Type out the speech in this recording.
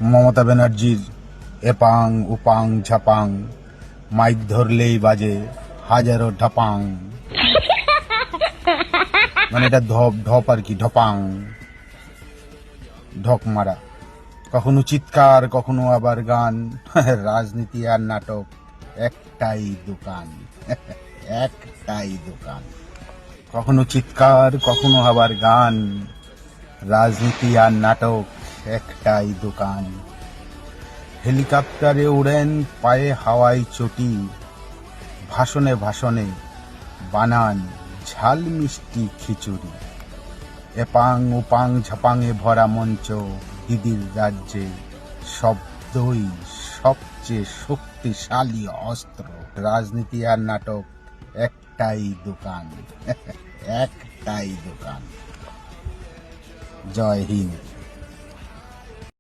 মমতা ব্যানার্জির এপাং উপাং ঝাপাং, মাইক ধরলেই বাজে হাজারো ঢাপাং, মানে এটা ধপ ঢপ আর কি, ঢপাং, ঢক মারা। কখনো চিৎকার, কখনো আবার গান। রাজনীতি আর নাটক একটাই দোকান, একটাই দোকান। কখনো চিৎকার, কখনো আবার গান, রাজনীতি আর নাটক একটাই দোকান। হেলিকপ্টারে উড়েন, পায়ে হাওয়ায় চটি, ভাষণে ভাষণে বানান ঝাল মিষ্টি খিচুড়ি। এপাং উপাং ঝাপাঙে ভরা মঞ্চ, দিদির রাজ্যে শব্দই সবচেয়ে শক্তিশালী অস্ত্র। রাজনীতি আর নাটক একটাই দোকান, একটাই দোকান। জয় হিন্দ।